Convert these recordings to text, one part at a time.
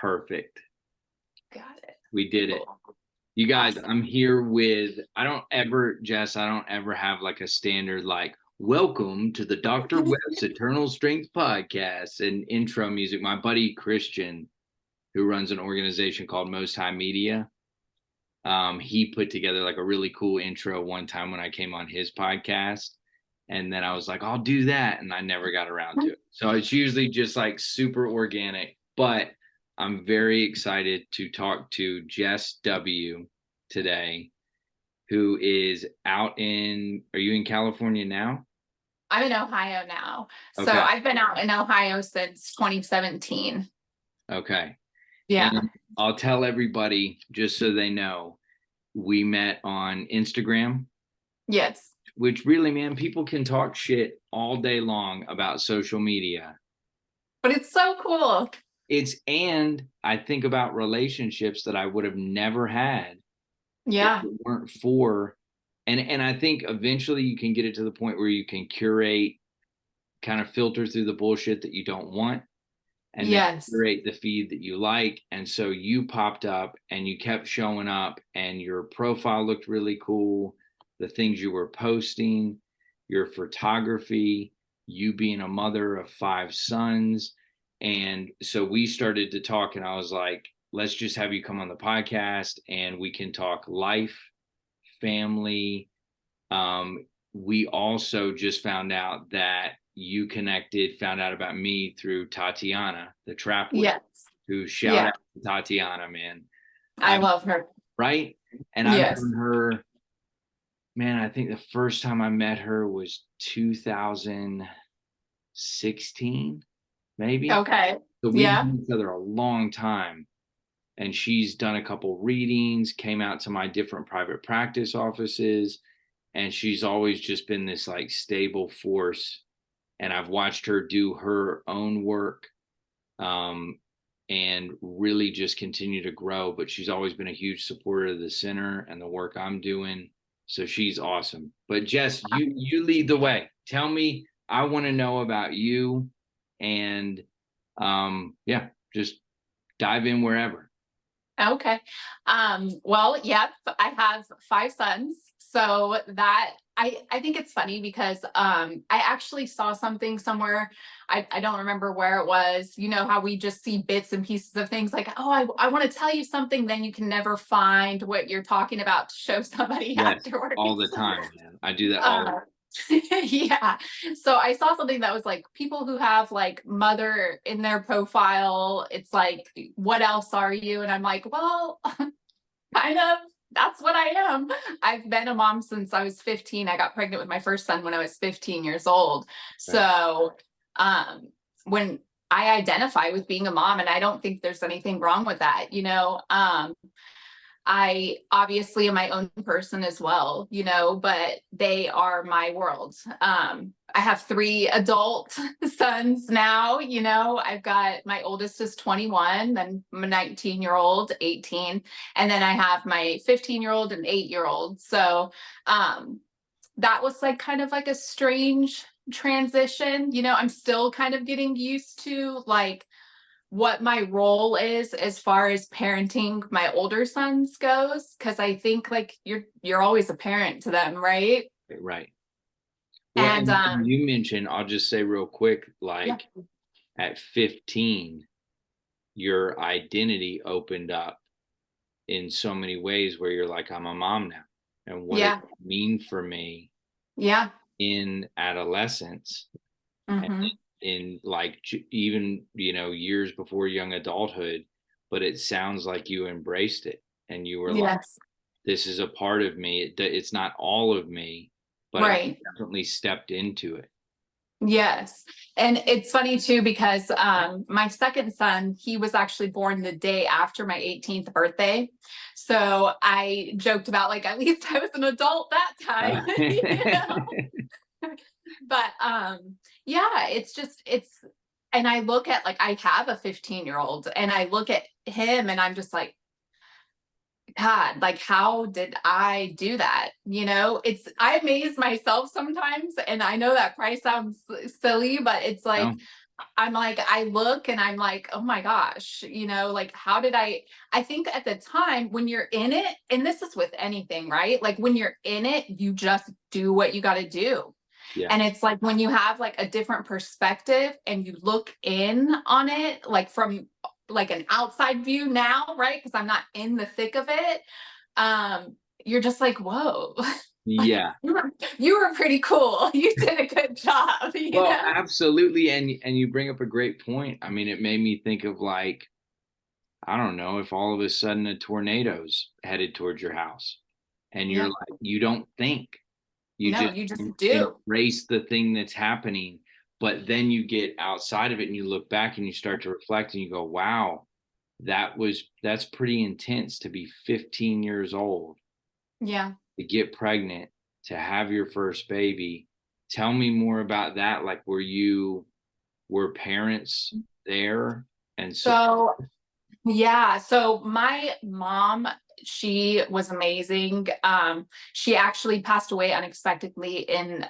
Perfect. Got it. We did it. Cool. You guys, Awesome. I'm here with, Jess, I don't ever have like a standard, like, welcome to the Dr. Webb's Eternal Strength podcast and intro music. My buddy Christian, who runs an organization called Most High Media, he put together like a really cool intro one time when I came on his podcast. And then I was like, I'll do that. And I never got around to it. So it's usually just like super organic, but I'm very excited to talk to Jess W today, who is out are you in California now? I'm in Ohio now. So Okay. I've been out in Ohio since 2017. Okay. Yeah. And I'll tell everybody, just so they know, we met on Instagram. Yes. Which really, man, people can talk shit all day long about social media. But it's so cool. And I think about relationships that I would have never had. Yeah. If it weren't for, and I think eventually you can get it to the point where you can curate, kind of filter through the bullshit that you don't want, and then curate the feed that you like. And so you popped up and you kept showing up and your profile looked really cool. The things you were posting, your photography, you being a mother of 5 sons. And so we started to talk and I was like, let's just have you come on the podcast and we can talk life, family. We also just found out that you found out about me through Tatiana, the trap witch, who shout out to Tatiana, man. I love her. Right? And I've known her, man, I think the first time I met her was 2016, maybe. Okay. So we've known each other a long time. And she's done a couple readings, came out to my different private practice offices. And she's always just been this like stable force. And I've watched her do her own work and really just continue to grow. But she's always been a huge supporter of the center and the work I'm doing. So she's awesome. But Jess, you lead the way. Tell me, I want to know about you. And just dive in wherever. Okay. Well, yep, I have 5 sons. So that I think it's funny because I actually saw something somewhere. I don't remember where it was. You know how we just see bits and pieces of things like, oh, I want to tell you something, then you can never find what you're talking about to show somebody afterwards. All the time, man. I do that all the time. Yeah. So I saw something that was like people who have like mother in their profile. It's like, what else are you? And I'm like, well, kind of, that's what I am. I've been a mom since I was 15. I got pregnant with my first son when I was 15 years old. So, when I identify with being a mom, and I don't think there's anything wrong with that, I obviously am my own person as well, but they are my world. I have 3 adult sons now, I've got my oldest is 21, then my 19-year-old, 18, and then I have my 15-year-old and 8-year-old. So that was like kind of like a strange transition. I'm still kind of getting used to like what my role is as far as parenting my older sons goes, because I think like you're always a parent to them, right? Right. Well, And you mentioned, I'll just say real quick, like at 15, your identity opened up in so many ways where you're like, I'm a mom now. And what does it mean for me in adolescence? And in like even years before young adulthood, but it sounds like you embraced it and you were like, this is a part of me. It's not all of me, but I definitely stepped into it. Yes. And it's funny too, because my second son, he was actually born the day after my 18th birthday. So I joked about like, at least I was an adult that time. But and I look at like, I have a 15-year-old and I look at him and I'm just like, God, like, how did I do that? I amaze myself sometimes. And I know that probably sounds silly, but it's like, I'm like, I look and I'm like, oh my gosh, you know, like, how did I think at the time when you're in it, and this is with anything, right? Like when you're in it, you just do what you got to do. Yeah. And it's like when you have like a different perspective and you look in on it, like from like an outside view now, right? Because I'm not in the thick of it. You're just like, whoa, like Yeah. you were pretty cool. You did a good job, you Well, know? absolutely. And you bring up a great point. I mean, it made me think of like, I don't know, if all of a sudden a tornado's headed towards your house and you're Yeah. like, you don't think, you No, just you just do. embrace the thing that's happening. But then you get outside of it and you look back and you start to reflect and you go, wow, that's pretty intense to be 15 years old, Yeah. to get pregnant, to have your first baby. Tell me more about that. Like, were parents there? And so, So, yeah. So my mom, she was amazing. She actually passed away unexpectedly in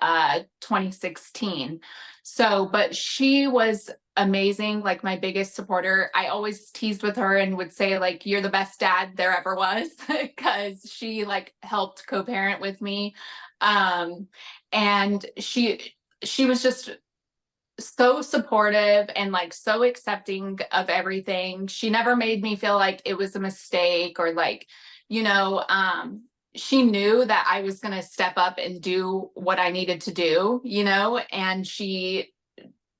2016. So, but she was amazing, like my biggest supporter. I always teased with her and would say, like, you're the best dad there ever was, because she like helped co-parent with me. Um, and she was just so supportive and like so accepting of everything. She never made me feel like it was a mistake or like, you know, she knew that I was going to step up and do what I needed to do, you know, and she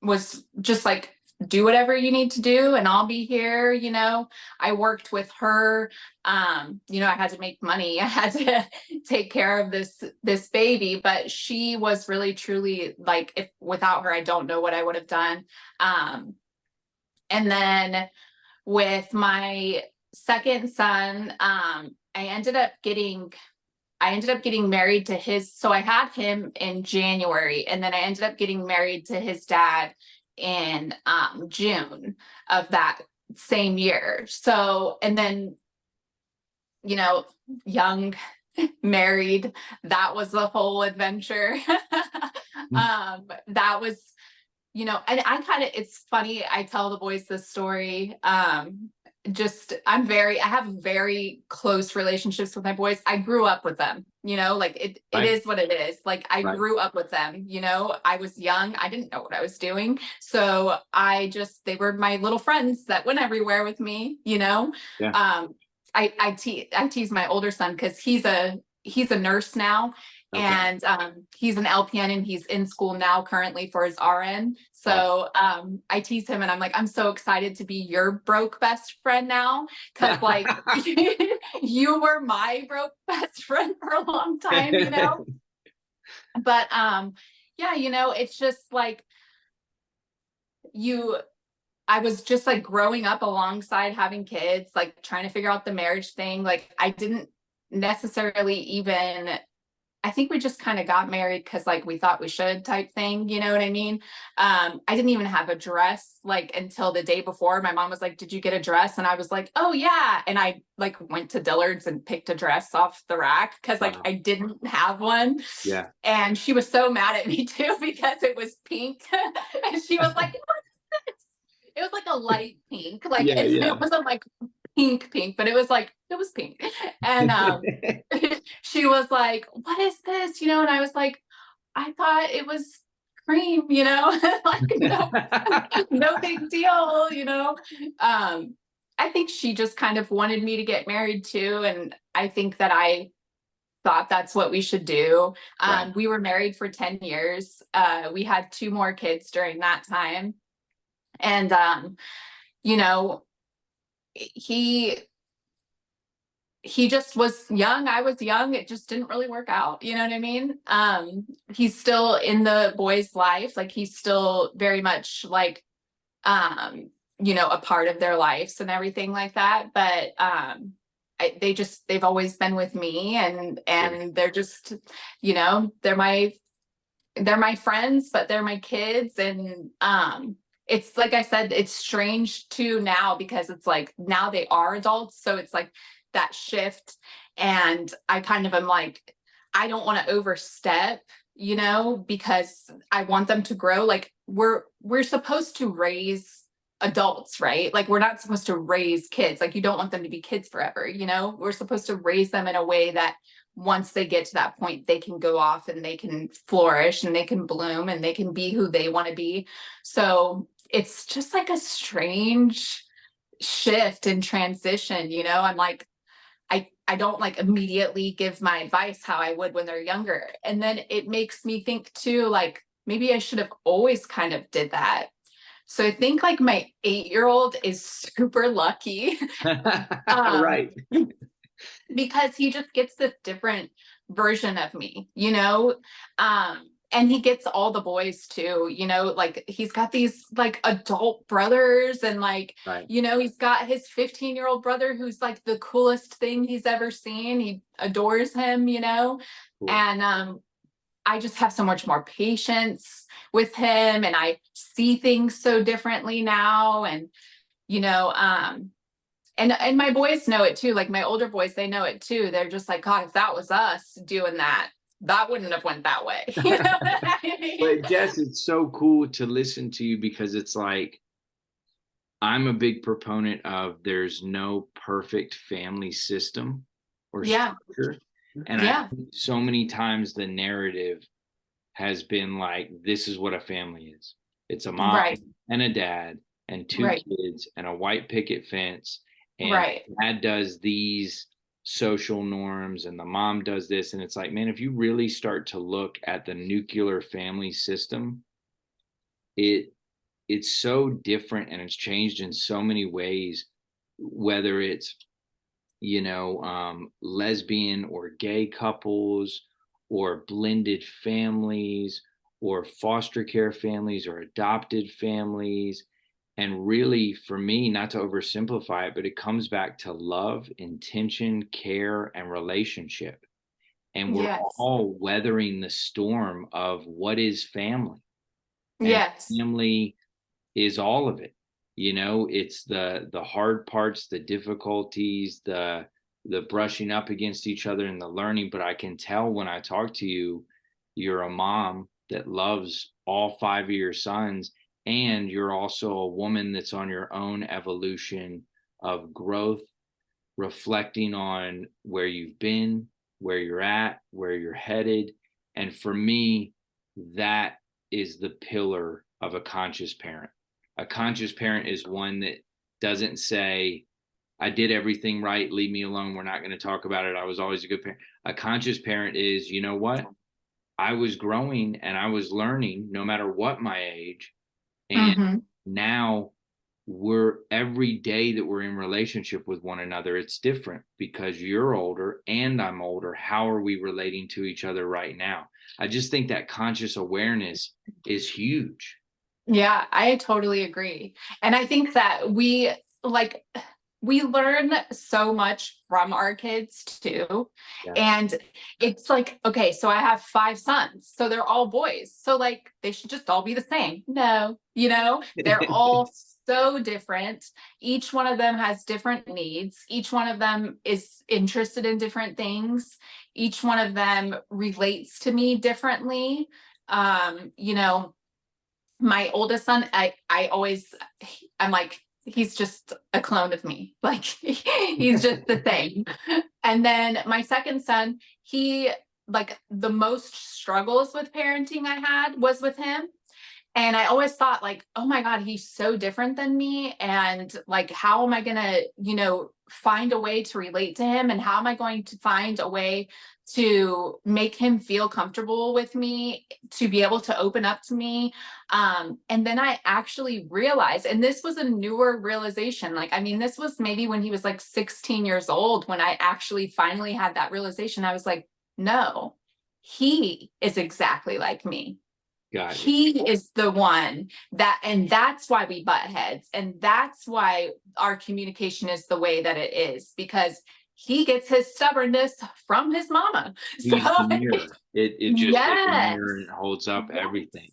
was just like, do whatever you need to do and I'll be here, you know. I worked with her. You know, I had to make money. I had to take care of this baby, but she was really truly like, if without her, I don't know what I would have done. And then with my second son, I ended up getting married to his, so I had him in January, and then I ended up getting married to his dad in June of that same year. So, and then, you know, young, married, that was a whole adventure. That was, you know, and I kind of, it's funny, I tell the boys this story. Just I have very close relationships with my boys. I grew up with them, you know, like it right, is what it is. Like I right, grew up with them, you know. I was young, I didn't know what I was doing. So they were my little friends that went everywhere with me, you know. yeah, Um, I tease my older son because he's a nurse now, okay, and he's an LPN and he's in school now currently for his RN. awesome. So I tease him and I'm like, I'm so excited to be your broke best friend now, because like you were my broke best friend for a long time, you know. But yeah, you know, it's just like you I was just like growing up alongside having kids, like trying to figure out the marriage thing. Like I didn't necessarily even, I think we just kind of got married because like we thought we should type thing, you know what I mean? I didn't even have a dress like until the day before. My mom was like, "Did you get a dress?" And I was like, "Oh yeah." And I like went to Dillard's and picked a dress off the rack because like Wow. I didn't have one. Yeah. And she was so mad at me too because it was pink. And she was like, "What is this?" It was like a light pink. Like Yeah, it yeah. wasn't like pink, but it was like it was pink. And she was like, "What is this?" You know, and I was like, "I thought it was cream, you know, like no, no big deal, you know." I think she just kind of wanted me to get married too. And I think that I thought that's what we should do. Right. We were married for 10 years. We had two more kids during that time. And, you know, he he just was young. I was young. It just didn't really work out. You know what I mean? He's still in the boy's life. Like he's still very much like, you know, a part of their lives and everything like that. But, they've always been with me, Yeah. and they're just, you know, they're my friends, but they're my kids. And, it's like I said, it's strange too now because it's like now they are adults. So it's like that shift. And I kind of am like, I don't want to overstep, you know, because I want them to grow. Like we're supposed to raise adults, right? Like we're not supposed to raise kids. Like you don't want them to be kids forever, you know? We're supposed to raise them in a way that once they get to that point, they can go off and they can flourish and they can bloom and they can be who they want to be. So it's just like a strange shift and transition, you know? I'm like, I don't like immediately give my advice how I would when they're younger. And then it makes me think too, like maybe I should have always kind of did that. So I think like my 8-year-old is super lucky. Right. Because he just gets this different version of me, you know? And he gets all the boys too, you know, like he's got these like adult brothers and like, Right. you know, he's got his 15-year-old brother who's like the coolest thing he's ever seen. He adores him, you know? Cool. And I just have so much more patience with him and I see things so differently now. And, you know, and my boys know it too. Like my older boys, they know it too. They're just like, God, if that was us doing that, that wouldn't have went that way. You know what I mean? But Jess, it's so cool to listen to you because it's like I'm a big proponent of there's no perfect family system or structure. And I think so many times the narrative has been like, this is what a family is. It's a mom and a dad and two kids and a white picket fence. And dad does these social norms and the mom does this. And it's like, man, if you really start to look at the nuclear family system, it's so different and it's changed in so many ways, whether it's, you know, lesbian or gay couples or blended families or foster care families or adopted families. And really, for me, not to oversimplify it, but it comes back to love, intention, care, and relationship. And we're all weathering the storm of what is family. And family is all of it. You know, it's the hard parts, the difficulties, the brushing up against each other and the learning. But I can tell when I talk to you, you're a mom that loves all 5 of your sons, and you're also a woman that's on your own evolution of growth, reflecting on where you've been, where you're at, where you're headed. And for me, that is the pillar of a conscious parent. A conscious parent is one that doesn't say, I did everything right, leave me alone, we're not going to talk about it, I was always a good parent. A conscious parent is, you know what? I was growing and I was learning no matter what my age. And now we're every day that we're in relationship with one another, it's different because you're older and I'm older. How are we relating to each other right now? I just think that conscious awareness is huge. Yeah, I totally agree. And I think that we learn so much from our kids too. And it's like, okay, so I have 5 sons, so they're all boys. So like they should just all be the same. No, you know, they're all so different. Each one of them has different needs. Each one of them is interested in different things. Each one of them relates to me differently. You know, my oldest son, I'm like, he's just a clone of me. Like he's just the same. And then my second son, he like the most struggles with parenting I had was with him. And I always thought like, oh my God, he's so different than me. And like, how am I going to, you know, find a way to relate to him? And how am I going to find a way to make him feel comfortable with me, to be able to open up to me? And then I actually realized, and this was a newer realization. Like, I mean, this was maybe when he was like 16 years old, when I actually finally had that realization. I was like, no, he is exactly like me. He is the one that, and that's why we butt heads. And that's why our communication is the way that it is, because he gets his stubbornness from his mama. He's the mirror. It just like a mirror and it holds up everything.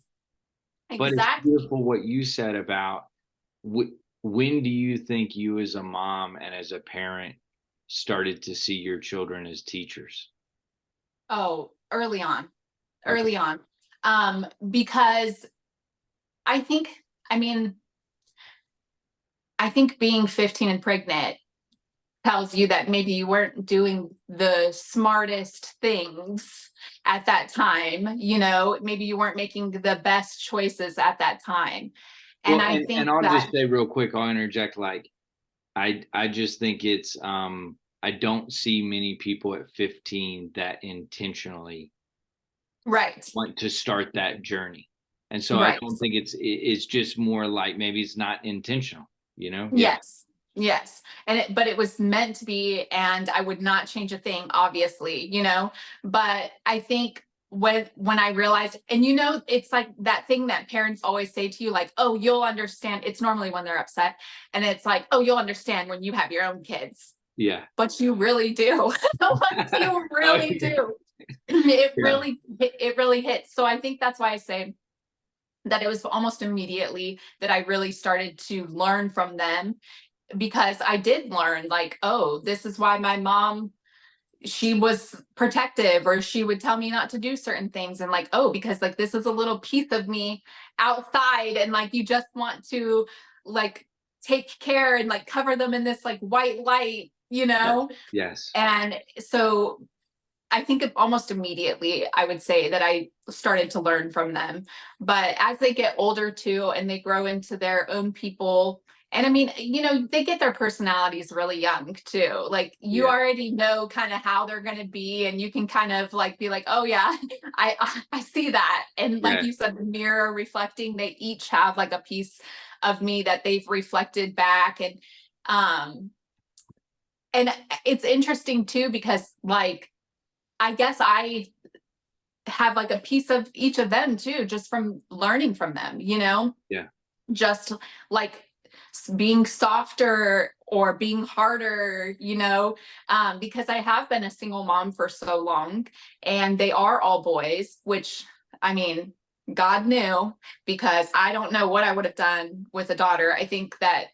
But it's beautiful what you said about when do you think you as a mom and as a parent started to see your children as teachers? Oh, early on. early on. Because I think, I mean, I think being 15 and pregnant tells you that maybe you weren't doing the smartest things at that time, you know, maybe you weren't making the best choices at that time. And Well, I and think I'll that, just say real quick, I'll interject, like, I just think it's I don't see many people at 15 that intentionally right, want to start that journey. And so I right. don't think it's just more like maybe it's not intentional, you know? Yeah. Yes. Yes. But it was meant to be, and I would not change a thing, obviously, you know, but I think when I realized, and you know, it's like that thing that parents always say to you, like, oh, you'll understand. It's normally when they're upset. And it's like, oh, you'll understand when you have your own kids. Yeah. But you really do. But you Oh, really yeah. do. Yeah. It really hits. So I think that's why I say that it was almost immediately that I really started to learn from them, because I did learn, like, oh, this is why my mom, she was protective, or she would tell me not to do certain things. And like, oh, because like this is a little piece of me outside, and like you just want to like take care and like cover them in this like white light, you Yes. know? Yes. And so I think almost immediately I would say that I started to learn from them. But as they get older too, and they grow into their own people, and I mean, you know, they get their personalities really young too. Like you Yeah. already know kind of how they're going to be, and you can kind of like be like, oh yeah, I see that. And like Yeah. you said, the mirror reflecting, they each have like a piece of me that they've reflected back. Um and it's interesting too, because like I guess I have like a piece of each of them too, just from learning from them, you know, Yeah. just like being softer or being harder, you know, because I have been a single mom for so long, and they are all boys, which I mean, God knew, because I don't know what I would have done with a daughter. I think that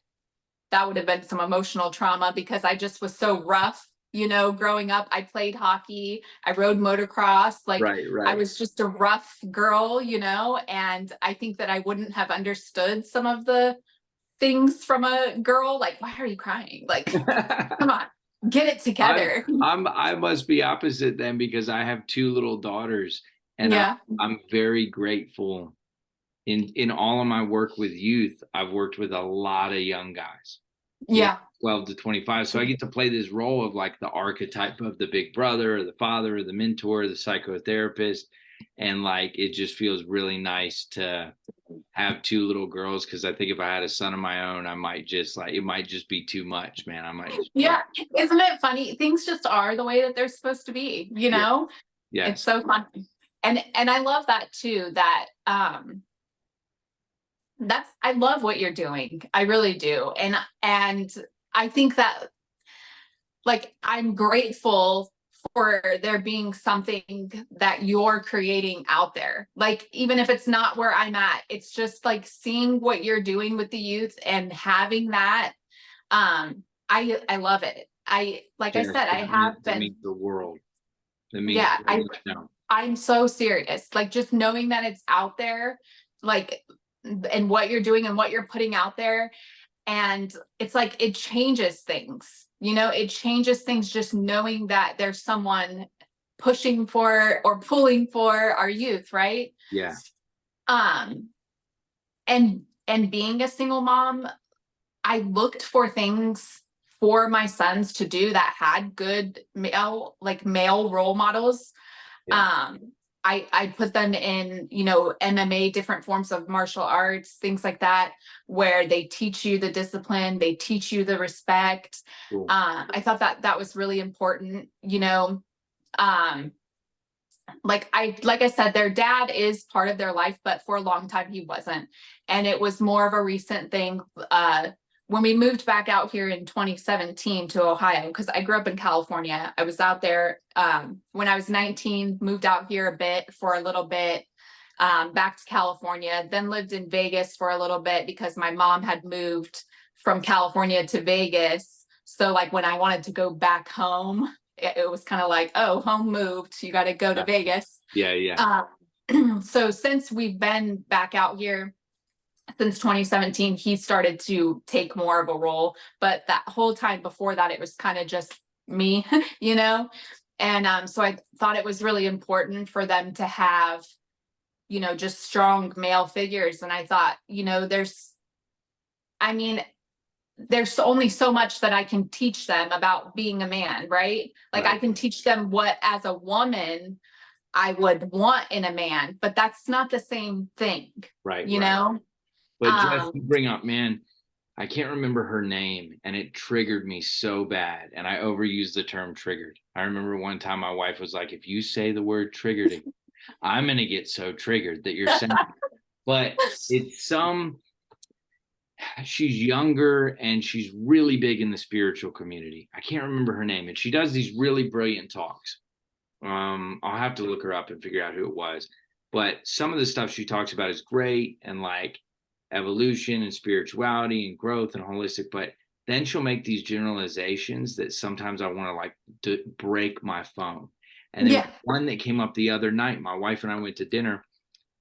that would have been some emotional trauma, because I just was so rough, you know, growing up. I played hockey, I rode motocross, like Right. I Right. was just a rough girl, you know, and I think that I wouldn't have understood some of the things from a girl. Like, why are you crying? Like, come on, get it together. I must be opposite then, because I have two little daughters, and Yeah. I'm very grateful. In all of my work with youth, I've worked with a lot of young guys, you know, Yeah. 12 to 25. So I get to play this role of like the archetype of the big brother or the father or the mentor, or the psychotherapist. And like it just feels really nice to have two little girls, because I think if I had a son of my own, I might just like it might just be too much, man. I might just be like, Yeah. Isn't it funny? Things just are the way that they're supposed to be, you yeah, know? It's yes, so fun. And I love that too, that that's, I love what you're doing. I really do. And I think that like I'm grateful for there being something that you're creating out there. Like even if it's not where I'm at, it's just like seeing what you're doing with the youth and having that. I love it. I like I yes, said, I have that been, means the world. That means yeah, so much now. I'm so serious. Like just knowing that it's out there, like, and what you're doing and what you're putting out there. And it's like it changes things, you know, it changes things just knowing that there's someone pushing for or pulling for our youth, right? Yeah, Um, and being a single mom, I looked for things for my sons to do that had good male role models. yeah, um I put them in, you know, MMA, different forms of martial arts, things like that, where they teach you the discipline, they teach you the respect. cool. I thought that that was really important, you know. um like I said, their dad is part of their life, but for a long time he wasn't. And it was more of a recent thing when we moved back out here in 2017 to Ohio, because I grew up in California. I was out there when I was 19, moved out here a bit for a little bit, back to California, then lived in Vegas for a little bit because my mom had moved from California to Vegas. So like when I wanted to go back home, it was kind of like, oh, home moved, you got to go to Yeah, Vegas. yeah, yeah. So since we've been back out here since 2017, he started to take more of a role. But that whole time before that, it was kind of just me, you know? And so I thought it was really important for them to have, you know, just strong male figures. And I thought, you know, I mean, there's only so much that I can teach them about being a man, right? Like I can teach them what as a woman I would want in a man, but that's not the same thing. Right. You know? But Jess, you bring up, man, I can't remember her name, and it triggered me so bad. And I overused the term triggered. I remember one time my wife was like, if you say the word triggered, I'm going to get so triggered that you're saying, but it's she's younger and she's really big in the spiritual community. I can't remember her name. And she does these really brilliant talks. I'll have to look her up and figure out who it was. But some of the stuff she talks about is great, and like evolution and spirituality and growth and holistic, but then she'll make these generalizations that sometimes I want to like to break my phone. And there was one that came up the other night. My wife and I went to dinner,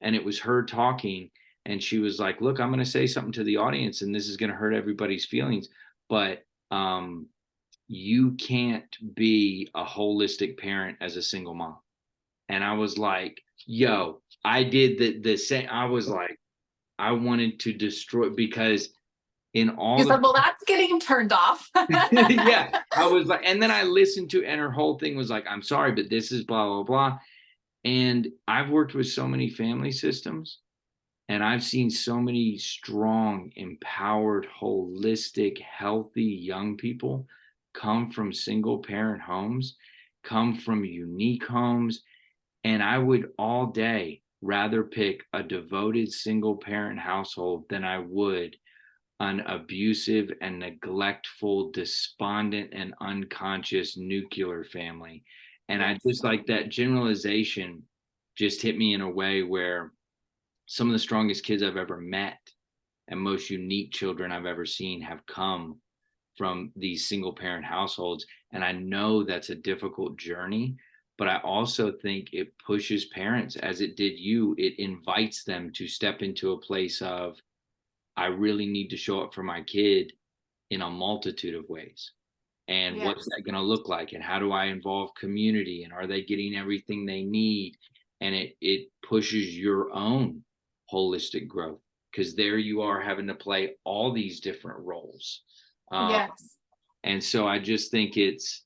and it was her talking, and she was like, look, I'm going to say something to the audience, and this is going to hurt everybody's feelings, but you can't be a holistic parent as a single mom. And I was like, yo, I did the same. I was like, I wanted to destroy, because in all you said, well, that's getting turned off. Yeah, I was like, and then I listened to, and her whole thing was like, I'm sorry, but this is blah, blah, blah. And I've worked with so many family systems, and I've seen so many strong, empowered, holistic, healthy young people come from single parent homes, come from unique homes. And I would all day rather pick a devoted single parent household than I would an abusive and neglectful, despondent and unconscious nuclear family. And I just like that generalization just hit me in a way where some of the strongest kids I've ever met and most unique children I've ever seen have come from these single parent households. And I know that's a difficult journey, but I also think it pushes parents, as it did you. It invites them to step into a place of, I really need to show up for my kid in a multitude of ways. And what's that going to look like? And how do I involve community? And are they getting everything they need? And it pushes your own holistic growth, because there you are having to play all these different roles. And so I just think it's,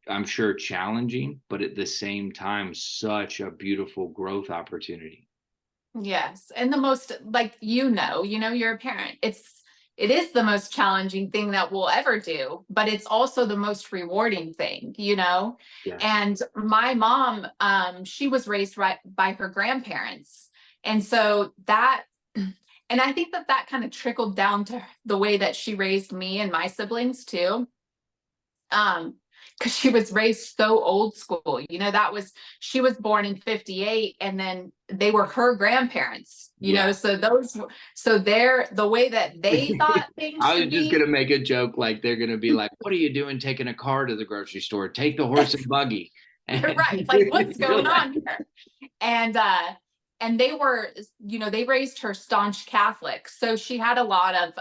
I'm sure, challenging, but at the same time, such a beautiful growth opportunity. Yes. And the most, like, you know, you're a parent. It is the most challenging thing that we'll ever do, but it's also the most rewarding thing, you know? And my mom, she was raised by her grandparents. And so that, and I think that kind of trickled down to the way that she raised me and my siblings too. Because she was raised so old school, she was born in 58, and then they were her grandparents, you know, so they're the way that they thought things I was just going to make a joke, like they're going to be like, what are you doing taking a car to the grocery store? Take the horse and buggy. Right. Like, what's going on here? And they were, they raised her staunch Catholic. So she had a lot of,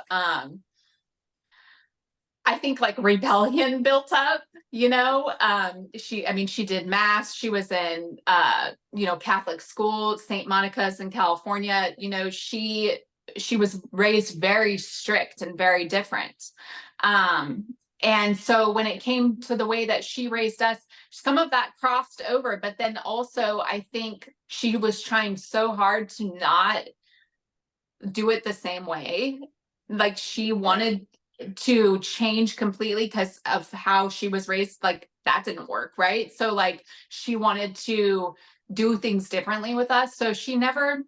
I think, like, rebellion built up, she did mass. She was in, Catholic school, St. Monica's in California. She was raised very strict and very different. And so when it came to the way that she raised us, some of that crossed over, but then also I think she was trying so hard to not do it the same way. Like, she wanted to change completely because of how she was raised. Like, that didn't work, right? So, like, she wanted to do things differently with us. So she never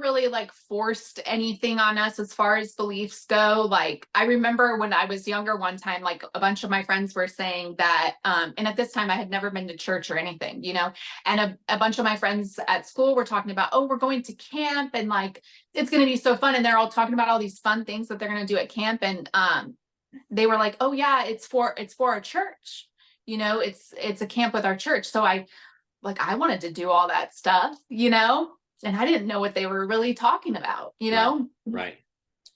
really, like, forced anything on us as far as beliefs go. Like, I remember when I was younger, one time, like, a bunch of my friends were saying that, and at this time I had never been to church or anything, and a bunch of my friends at school were talking about, oh, we're going to camp, and, like, it's going to be so fun. And they're all talking about all these fun things that they're going to do at camp. And they were like, oh yeah, it's for a church, it's a camp with our church. So like I wanted to do all that stuff, you know, and I didn't know what they were really talking about, you know? Right.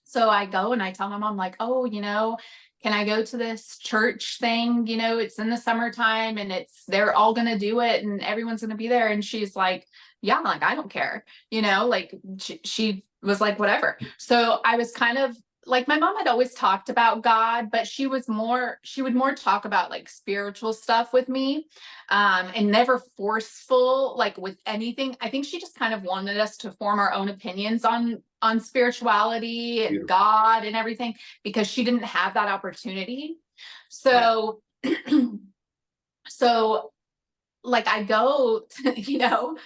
So I go and I tell my mom, like, oh, you know, can I go to this church thing? You know, it's in the summertime and they're all going to do it and everyone's going to be there. And she's like, yeah, like, I don't care, you know, like she was like, whatever. So I was kind of like, my mom had always talked about God, but she would more talk about like spiritual stuff with me, and never forceful, like with anything. I think she just kind of wanted us to form our own opinions on spirituality and God and everything, because she didn't have that opportunity. So, so like I go, you know,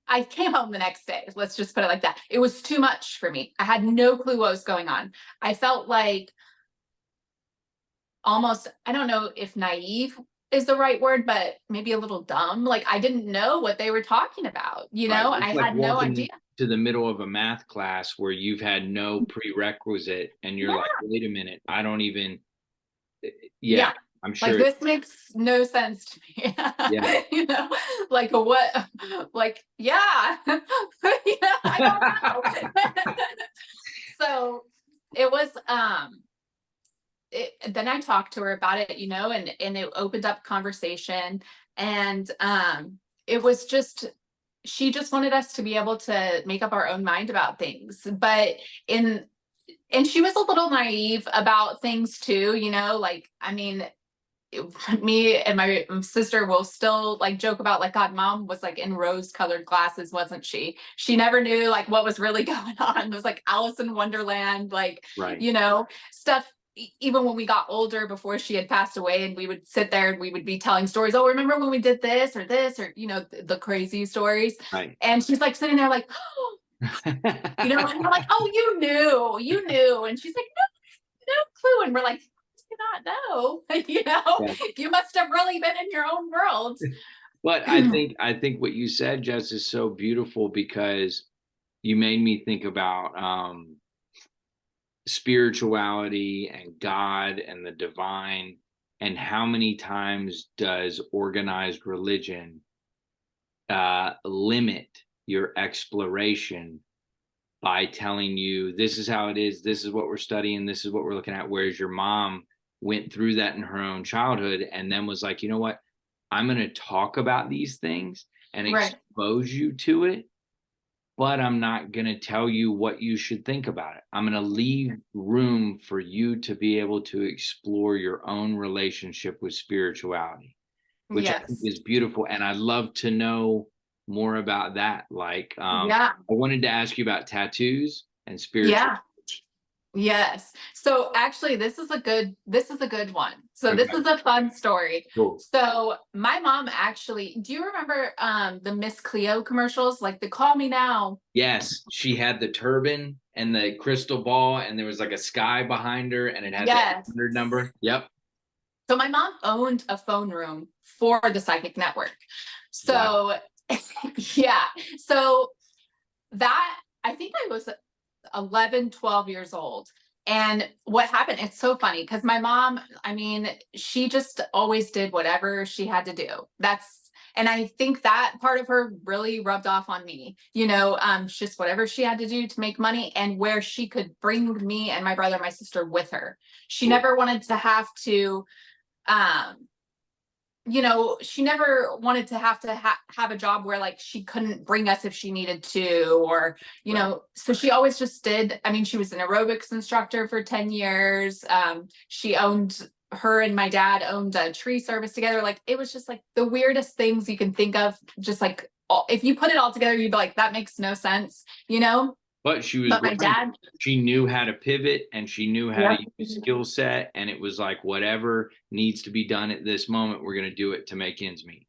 I came home the next day. Let's just put it like that. It was too much for me. I had no clue what was going on. I felt like almost, I don't know if naive is the right word, but maybe a little dumb. Like I didn't know what they were talking about, you know, I had no idea. To the middle of a math class where you've had no prerequisite and you're like, wait a minute, I don't even, I'm sure. Like this makes no sense to me. You know, like what, like, yeah, I don't know. So it was, then I talked to her about it, you know, and it opened up conversation, and it was just, she just wanted us to be able to make up our own mind about things, but and she was a little naive about things too, you know, like, I mean, me and my sister will still like joke about like, God, mom was like in rose colored glasses, wasn't she? She never knew like what was really going on. It was like Alice in Wonderland, like, you know, stuff. Even when we got older, before she had passed away, and we would sit there and we would be telling stories. Oh, remember when we did this, or, you know, the crazy stories. And she's like sitting there like, oh, you know, and we're like, oh, you knew. And she's like, no clue. And we're like, not know, you know, you must have really been in your own world. But I think what you said, Jess, is so beautiful, because you made me think about spirituality and God and the divine, and how many times does organized religion limit your exploration by telling you this is how it is, this is what we're studying, this is what we're looking at, whereas your mom went through that in her own childhood and then was like, you know what, I'm going to talk about these things and expose you to it, but I'm not going to tell you what you should think about it. I'm going to leave room for you to be able to explore your own relationship with spirituality, which I think is beautiful. And I'd love to know more about that. Like, I wanted to ask you about tattoos and spirituality. Yes. So actually, this is a good one. So this is a fun story. Cool. So my mom actually, do you remember the Miss Cleo commercials, like the Call Me Now? Yes, she had the turban and the crystal ball, and there was like a sky behind her, and it had the 800 number. Yep. So my mom owned a phone room for the Psychic Network. So so that, I think I was 11, 12 years old. And what happened, it's so funny because my mom, I mean, she just always did whatever she had to do. And I think that part of her really rubbed off on me, you know, just whatever she had to do to make money, and where she could bring me and my brother and my sister with her. She never wanted to have to, you know, she never wanted to have a job where like she couldn't bring us if she needed to, or, you know, so she always just did. I mean, she was an aerobics instructor for 10 years. Her and my dad owned a tree service together. Like, it was just like the weirdest things you can think of. Just like, if you put it all together, you'd be like, that makes no sense, you know? But she was my dad, she knew how to pivot, and she knew how to use skill set. And it was like, whatever needs to be done at this moment, we're going to do it to make ends meet.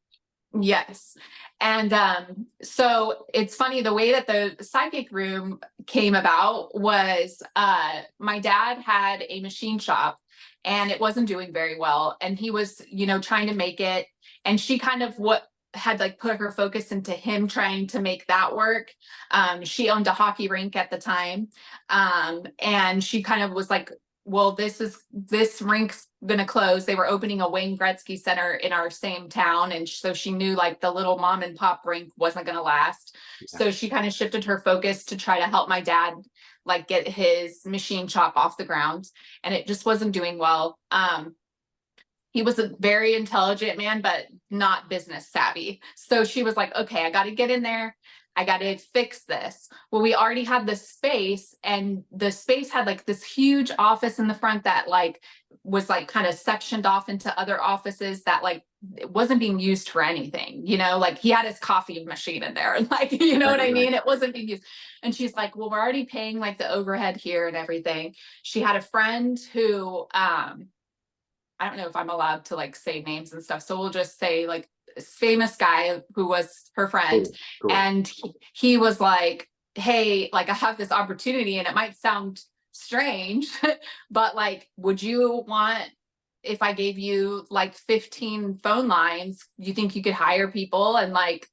Yes. And so it's funny, the way that the psychic room came about was my dad had a machine shop and it wasn't doing very well. And he was, you know, trying to make it. And she kind of had like put her focus into him trying to make that work. She owned a hockey rink at the time. And she kind of was like well, this rink's gonna close. They were opening a Wayne Gretzky Center in our same town, and so she knew like the little mom and pop rink wasn't gonna last. Yeah. So she kind of shifted her focus to try to help my dad like get his machine shop off the ground, and it just wasn't doing well. He was a very intelligent man, but not business savvy. So she was like, okay, I got to get in there. I got to fix this. Well, we already had the space, and the space had like this huge office in the front that like was like kind of sectioned off into other offices that like it wasn't being used for anything, you know, like he had his coffee machine in there, like, you know what I mean? It wasn't being used. And she's like, well, we're already paying like the overhead here and everything. She had a friend who, I don't know if I'm allowed to like say names and stuff. So we'll just say like famous guy who was her friend. Cool. And he was like, hey, like I have this opportunity and it might sound strange, but like, would you want, if I gave you like 15 phone lines, you think you could hire people and like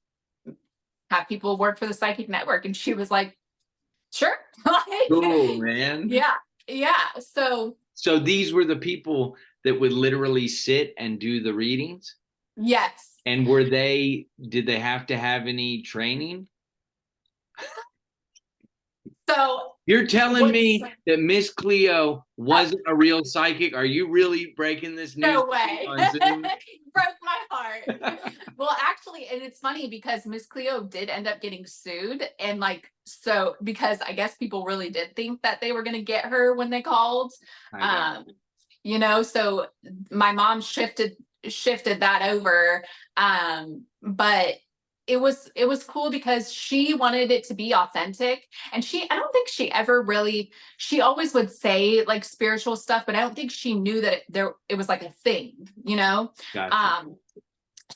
have people work for the psychic network? And she was like, sure. Cool, man. Yeah. Yeah. So these were the people that would literally sit and do the readings? Yes. And did they have to have any training? So you're telling me that Miss Cleo wasn't a real psychic? Are you really breaking this news? No way. Broke my heart. Well, actually, and it's funny because Miss Cleo did end up getting sued. And like, so because I guess people really did think that they were going to get her when they called. You know, so my mom shifted that over. But it was cool because she wanted it to be authentic. And I don't think she ever really, she always would say like spiritual stuff, but I don't think she knew that it was like a thing, you know? Gotcha.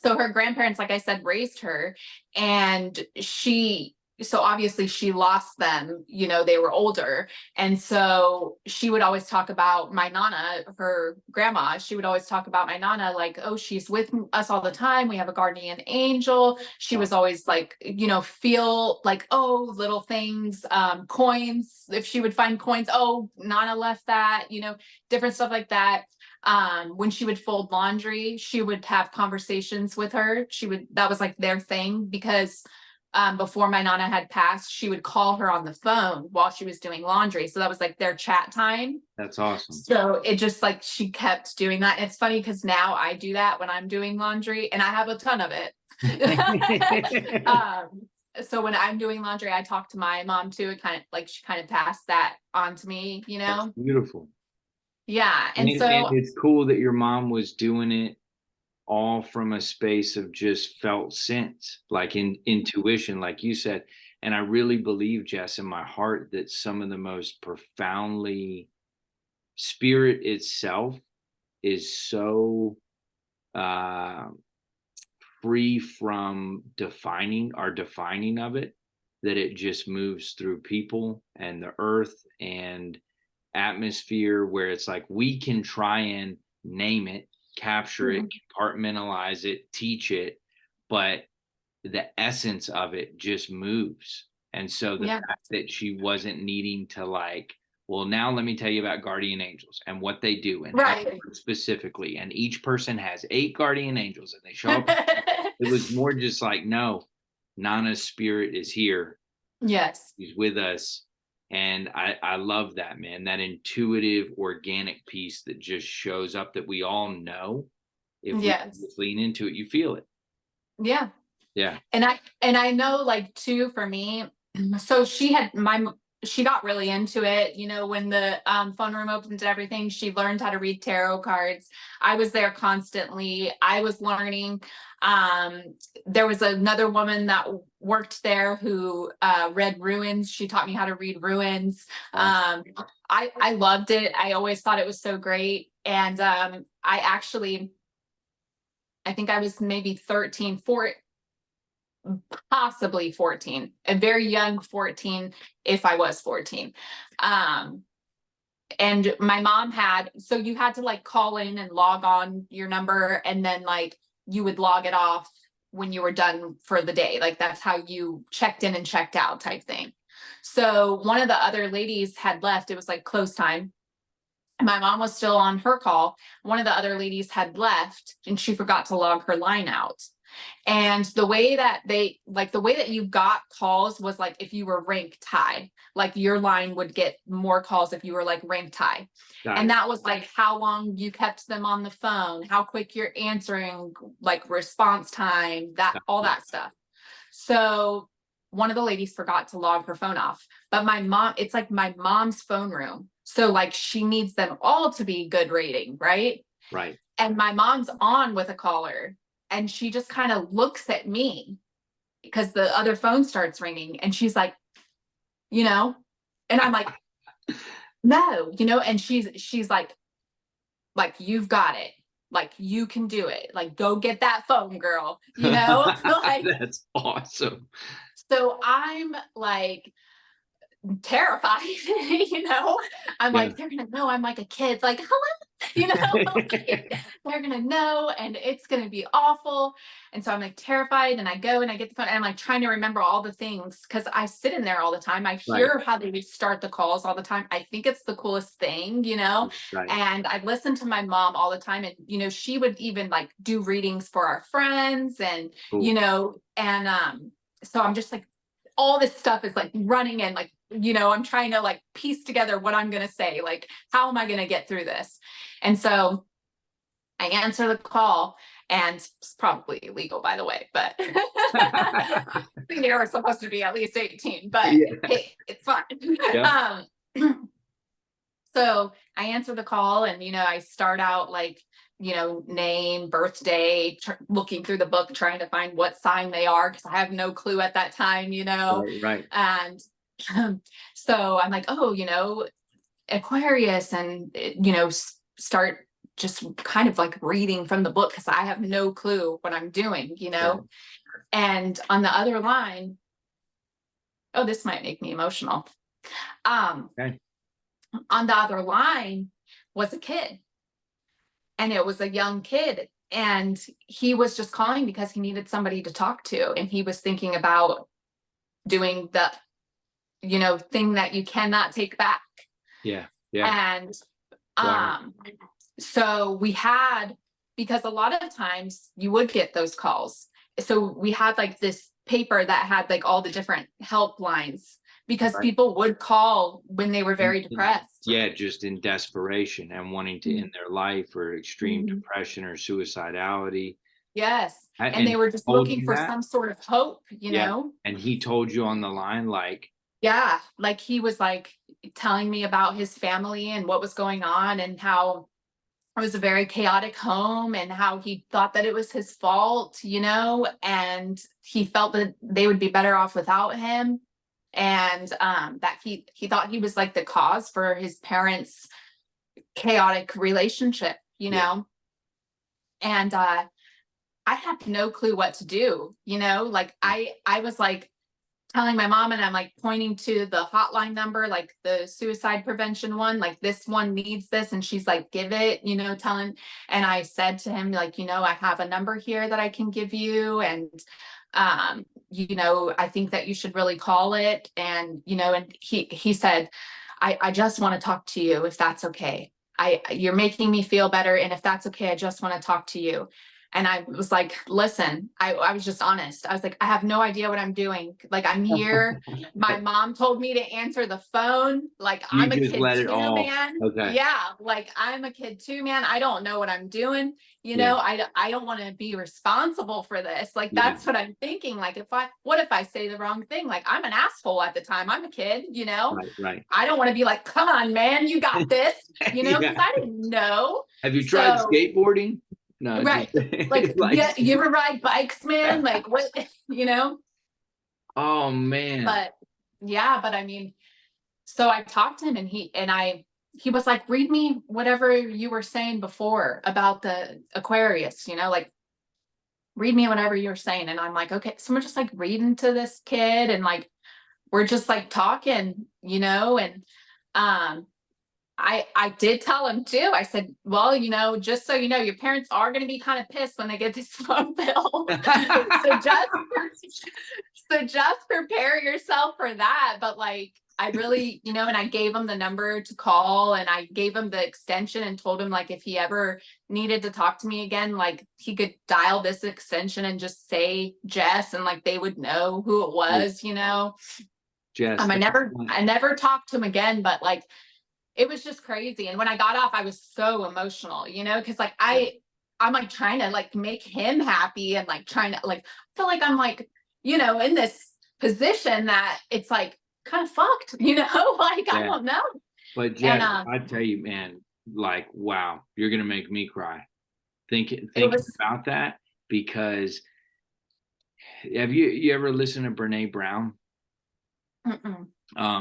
So her grandparents, like I said, raised her, and so obviously she lost them, you know, they were older. And so she would always talk about my Nana, her grandma. She would always talk about my Nana, like, oh, she's with us all the time. We have a guardian angel. She was always like, you know, feel like, oh, little things, coins. If she would find coins, oh, Nana left that, you know, different stuff like that. When she would fold laundry, she would have conversations with her. That was like their thing, because before my Nana had passed, she would call her on the phone while she was doing laundry. So that was like their chat time. That's awesome. So it just like, she kept doing that. And it's funny because now I do that when I'm doing laundry, and I have a ton of it. So when I'm doing laundry, I talk to my mom too. It kind of like, she kind of passed that on to me, you know? That's beautiful. Yeah. And it's cool that your mom was doing it all from a space of just felt sense, like intuition, like you said. And I really believe, Jess, in my heart, that some of the most profoundly, spirit itself is so free from defining of it, that it just moves through people and the earth and atmosphere, where it's like we can try and name it, capture it, compartmentalize it, teach it, but the essence of it just moves. And so the fact that she wasn't needing to like, well, now let me tell you about guardian angels and what they do, and how specifically, and each person has 8 guardian angels and they show up. It was more just like, no, Nana's spirit is here. Yes. He's with us. And I love that, man, that intuitive, organic piece that just shows up, that we all know. If we just lean into it, you feel it. Yeah. Yeah. And I know, like, too, for me, so she got really into it, you know, when the phone room opened and everything. She learned how to read tarot cards. I was there constantly. I was learning. There was another woman that worked there who read ruins. She taught me how to read ruins. I loved it. I always thought it was so great. And I think I was maybe 13, 14, possibly 14, a very young 14, if I was 14. And my mom so you had to like call in and log on your number, and then like you would log it off when you were done for the day. Like that's how you checked in and checked out type thing. So one of the other ladies had left. It was like close time. My mom was still on her call. One of the other ladies had left and she forgot to log her line out. And the way that you got calls was like if you were ranked high, like your line would get more calls if you were like ranked high. And that was like how long you kept them on the phone, how quick you're answering, like response time, that all that stuff. So one of the ladies forgot to log her phone off, but my mom, it's like my mom's phone room. So like she needs them all to be good rating, right? Right. And my mom's on with a caller and she just kind of looks at me because the other phone starts ringing and she's like, and I'm like, no, and she's like, you've got it. Like, you can do it. Like, go get that phone, girl, like, that's awesome. So I'm like terrified, I'm like, they're gonna know I'm like a kid, like, hello, they're gonna know and it's gonna be awful. And so I'm like terrified and I go and I get the phone and I'm like trying to remember all the things because I sit in there all the time. I hear how they start the calls all the time. I think it's the coolest thing, and I listen to my mom all the time and she would even like do readings for our friends and so I'm just like all this stuff is like running and like I'm trying to like piece together what I'm going to say, like how am I going to get through this. And so I answer the call and it's probably illegal, by the way, but I think they were supposed to be at least 18, but hey, it's fine. So I answer the call and I start out like name, birthday, looking through the book, trying to find what sign they are because I have no clue at that time, Right. And so I'm like, Aquarius, and start just kind of like reading from the book because I have no clue what I'm doing, And on the other line, oh, this might make me emotional. On the other line was a kid. And it was a young kid. And he was just calling because he needed somebody to talk to. And he was thinking about doing the, thing that you cannot take back. Yeah. And so we had, because a lot of times you would get those calls. So we had like this paper that had like all the different helplines because people would call when they were very depressed. Yeah, just in desperation and wanting to end their life or extreme depression or suicidality. Yes. And they were just looking for some sort of hope, know? And he told you on the line, like, yeah, like he was like telling me about his family and what was going on and how it was a very chaotic home and how he thought that it was his fault, and he felt that they would be better off without him. And that he thought he was like the cause for his parents' chaotic relationship, and I had no clue what to do, like I was like telling my mom and I'm like pointing to the hotline number, like the suicide prevention one, like this one needs this. And she's like, give it, telling. And I said to him, like, I have a number here that I can give you. And, I think that you should really call it. And, and he said, I just want to talk to you if that's okay. You're making me feel better. And if that's okay, I just want to talk to you. And I was like, listen, I was just honest. I was like, I have no idea what I'm doing. Like, I'm here. My mom told me to answer the phone. Like, I'm a kid too, man. Okay. Yeah. Like, I'm a kid too, man. I don't know what I'm doing. I don't want to be responsible for this. Like, that's what I'm thinking. Like, what if I say the wrong thing? Like, I'm an asshole at the time. I'm a kid, Right. I don't want to be like, come on, man, you got this, because I didn't know. Have you tried skateboarding? No, right. Like, yeah, you ever ride bikes, man? Like, what, Oh man. But I mean, so I talked to him and he was like, read me whatever you were saying before about the Aquarius, like, read me whatever you were saying. And I'm like, okay. So we're just like reading to this kid and like, we're just like talking, and, I did tell him too. I said, well, just so you know, your parents are going to be kind of pissed when they get this phone bill. so just prepare yourself for that. But like, I really, and I gave him the number to call, and I gave him the extension and told him, like, if he ever needed to talk to me again, like, he could dial this extension and just say Jess, and like they would know who it was, Jess, I never talked to him again, but like it was just crazy. And when I got off, I was so emotional, because like I'm like trying to like make him happy, and like trying to like feel like I'm like, in this position that it's like kind of fucked, like I don't know. But Jess, I tell you, man, like, wow, you're gonna make me cry. Thinking about that, because have you ever listened to Brene Brown?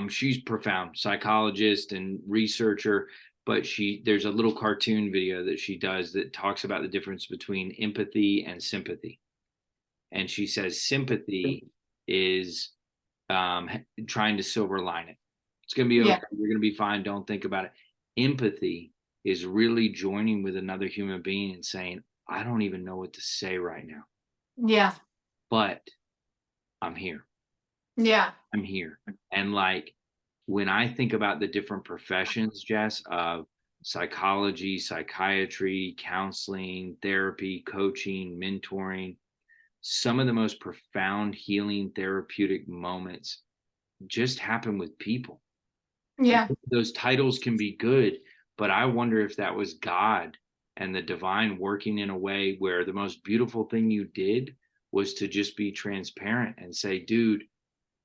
She's profound psychologist and researcher, but there's a little cartoon video that she does that talks about the difference between empathy and sympathy. And she says sympathy is trying to silver line it. It's going to be okay. You're going to be fine. Don't think about it. Empathy is really joining with another human being and saying, I don't even know what to say right now. Yeah. But I'm here. Yeah. I'm here. And like, when I think about the different professions, Jess, of psychology, psychiatry, counseling, therapy, coaching, mentoring, some of the most profound healing therapeutic moments just happen with people. Yeah. Those titles can be good, but I wonder if that was God and the divine working in a way where the most beautiful thing you did was to just be transparent and say, dude,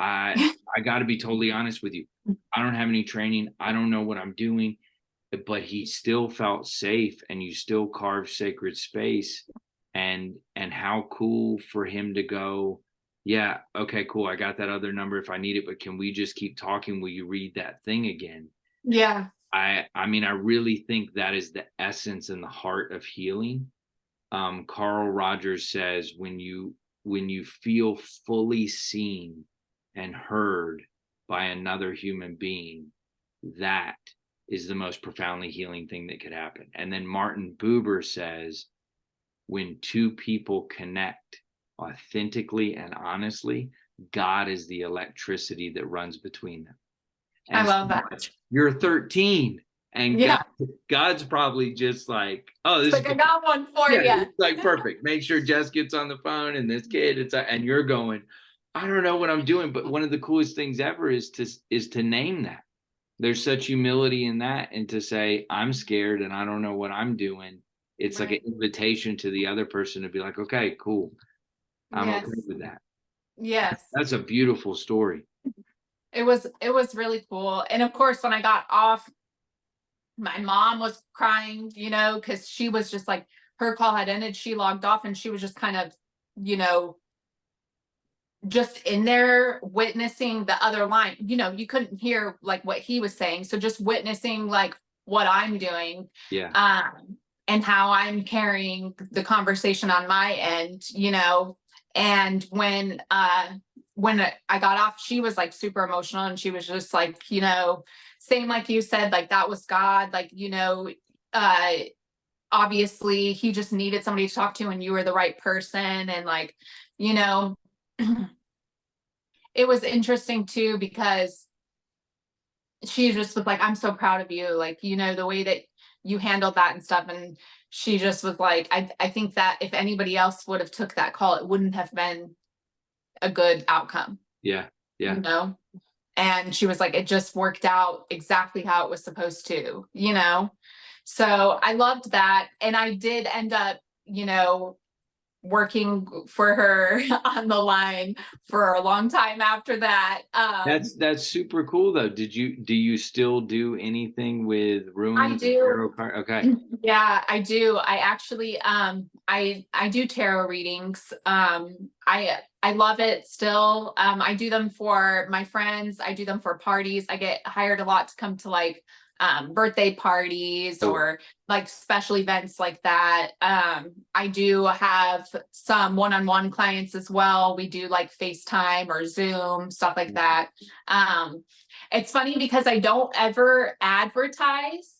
I got to be totally honest with you. I don't have any training. I don't know what I'm doing, but he still felt safe, and you still carved sacred space. And how cool for him to go, yeah, okay, cool. I got that other number if I need it, but can we just keep talking? Will you read that thing again? Yeah. I mean, I really think that is the essence and the heart of healing. Carl Rogers says, when you feel fully seen and heard by another human being, that is the most profoundly healing thing that could happen. And then Martin Buber says, when two people connect authentically and honestly, God is the electricity that runs between them. And I love that. You're 13, and God's probably just like, oh, this is like, I got one for you. It's like perfect. Make sure Jess gets on the phone, and this kid, and you're going, I don't know what I'm doing. But one of the coolest things ever is to name that. There's such humility in that, and to say, I'm scared and I don't know what I'm doing. It's like an invitation to the other person to be like, okay, cool. I'm okay with that. Yes. That's a beautiful story. It was really cool. And of course, when I got off, my mom was crying, because she was just like, her call had ended, she logged off, and she was just kind of, just in there witnessing the other line. You couldn't hear like what he was saying. So just witnessing like what I'm doing. Yeah. And how I'm carrying the conversation on my end, and when I got off, she was like super emotional, and she was just like, same like you said, like that was God, like, obviously he just needed somebody to talk to, and you were the right person. And like, it was interesting too, because she just was like, I'm so proud of you, like, the way that you handled that and stuff. And she just was like, I think that if anybody else would have took that call, it wouldn't have been a good outcome. Yeah. And she was like, it just worked out exactly how it was supposed to, so I loved that. And I did end up, working for her on the line for a long time after that. That's super cool though. Do you still do anything with runes? I do. Okay. Yeah, I do. I actually I do tarot readings. I love it still. I do them for my friends. I do them for parties. I get hired a lot to come to like birthday parties or like special events like that. I do have some one-on-one clients as well. We do like FaceTime or Zoom, stuff like that. It's funny because I don't ever advertise